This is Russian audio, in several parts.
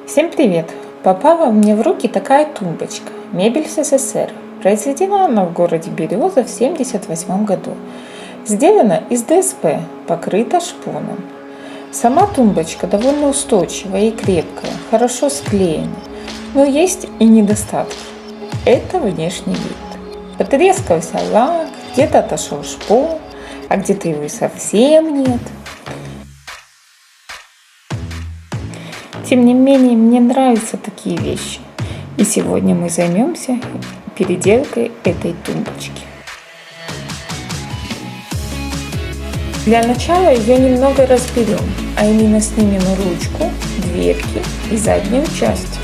Всем привет! Попала мне в руки такая тумбочка. Мебель СССР. Произведена она в городе Березов в 1978 году. Сделана из ДСП, покрыта шпоном. Сама тумбочка довольно устойчивая и крепкая, хорошо склеена. Но есть и недостатки. Это внешний вид. Потрескался лак, где-то отошел шпон, а где-то его и совсем нет. Тем не менее, мне нравятся такие вещи. И сегодня мы займемся переделкой этой тумбочки. Для начала ее немного разберем, а именно снимем ручку, дверки и заднюю часть.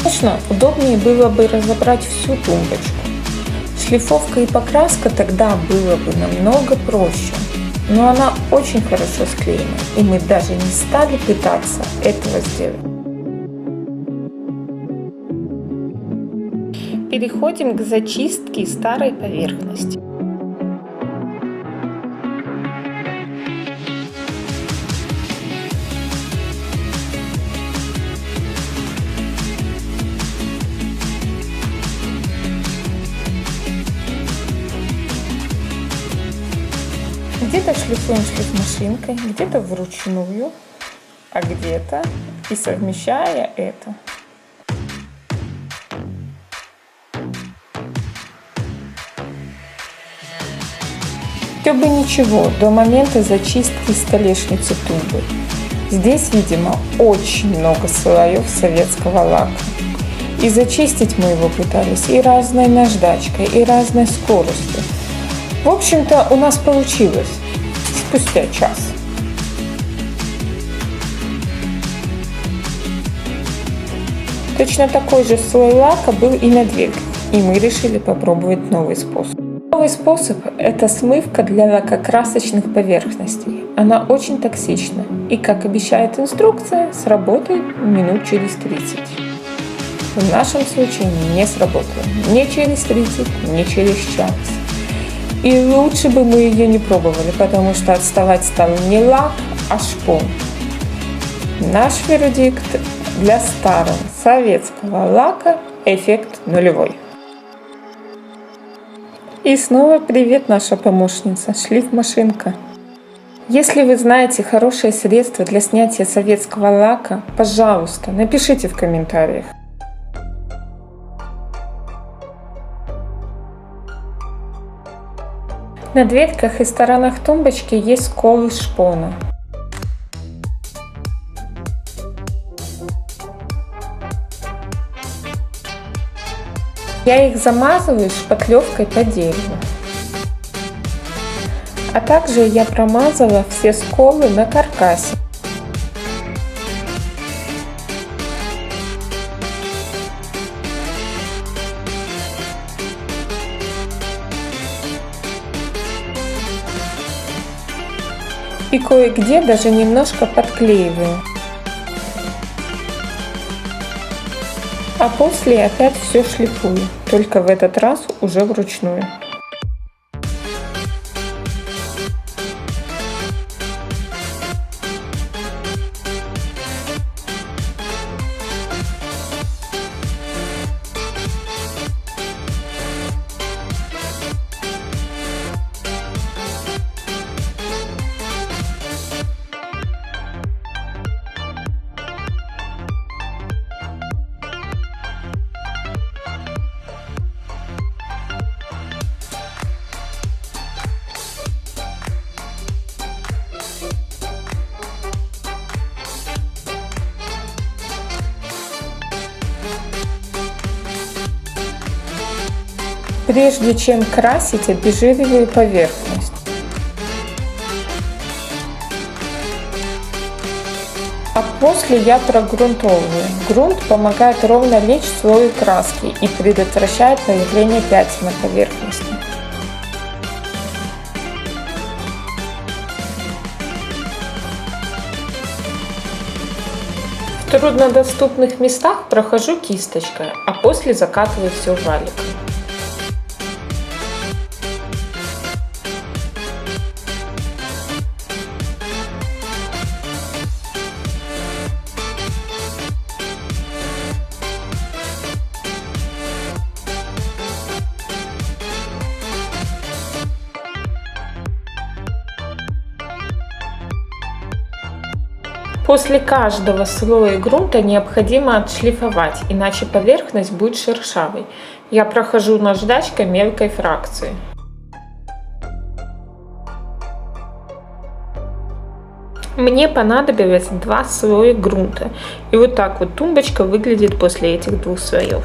Конечно, удобнее было бы разобрать всю тумбочку. Шлифовка и покраска тогда было бы намного проще, но она очень хорошо склеена, и мы даже не стали пытаться этого сделать. Переходим к зачистке старой поверхности. Где-то шлифуем шлифмашинкой, где-то вручную, а где-то и совмещая это. Все бы ничего до момента зачистки столешницы тумбы. Здесь, видимо, очень много слоев советского лака. И зачистить мы его пытались и разной наждачкой, и разной скоростью. В общем-то, у нас получилось спустя час. Точно такой же слой лака был и на дверях, и мы решили попробовать новый способ. Новый способ – это смывка для лакокрасочных поверхностей. Она очень токсична и, как обещает инструкция, сработает минут через 30. В нашем случае не сработало ни через 30, ни через час. И лучше бы мы ее не пробовали, потому что отставать стал не лак, а шпон. Наш вердикт: для старого советского лака эффект нулевой. И снова привет, наша помощница, шлифмашинка. Если вы знаете хорошее средство для снятия советского лака, пожалуйста, напишите в комментариях. На дверках и сторонах тумбочки есть сколы шпона. Я их замазываю шпатлевкой по дереву. А также я промазала все сколы на каркасе. И кое-где даже немножко подклеиваю. А после опять все шлифую, только в этот раз уже вручную. Прежде чем красить, обезжириваю поверхность. А после я прогрунтовываю. Грунт помогает ровно лечь слою краски и предотвращает появление пятен на поверхности. В труднодоступных местах прохожу кисточкой, а после закатываю все валиком. После каждого слоя грунта необходимо отшлифовать, иначе поверхность будет шершавой. Я прохожу наждачкой мелкой фракции. Мне понадобилось 2 слоя грунта. И вот так вот тумбочка выглядит после этих 2 слоев.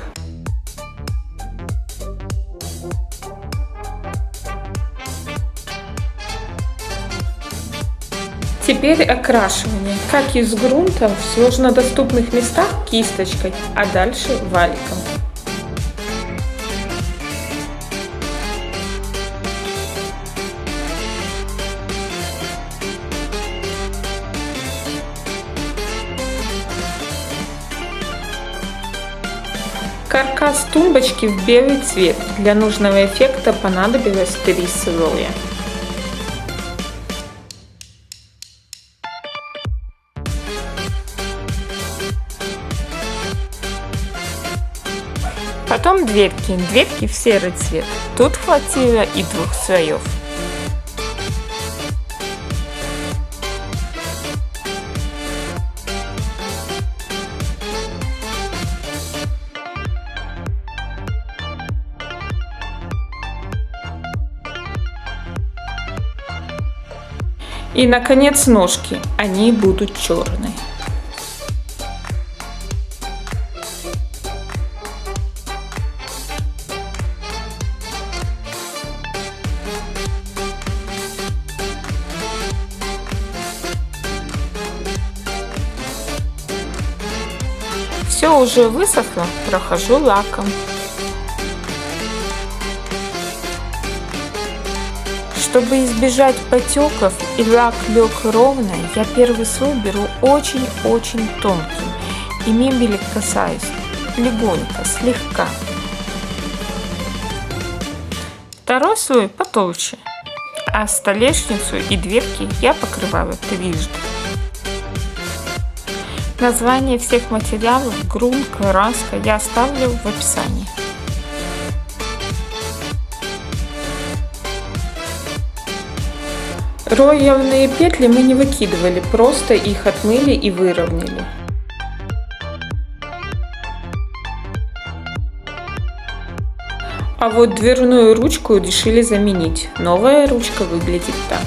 Теперь окрашивание. Как из грунта, в сложнодоступных местах кисточкой, а дальше валиком. Каркас тумбочки в белый цвет. Для нужного эффекта понадобилось 3 слоя. Потом дверки. Дверки в серый цвет. Тут хватило и 2 слоев. И, наконец, ножки. Они будут черные. Все уже высохло, прохожу лаком. Чтобы избежать потеков и лак лег ровно, я первый слой беру очень-очень тонким и мебели касаюсь легонько, слегка. Второй слой потолще, а столешницу и дверки я покрываю трижды. Название всех материалов, грунт, краска я оставлю в описании. Рояльные петли мы не выкидывали, просто их отмыли и выровняли. А вот дверную ручку решили заменить. Новая ручка выглядит так.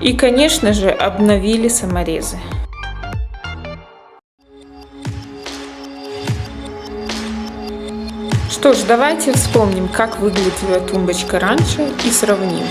И, конечно же, обновили саморезы. Что ж, давайте вспомним, как выглядела тумбочка раньше и сравним.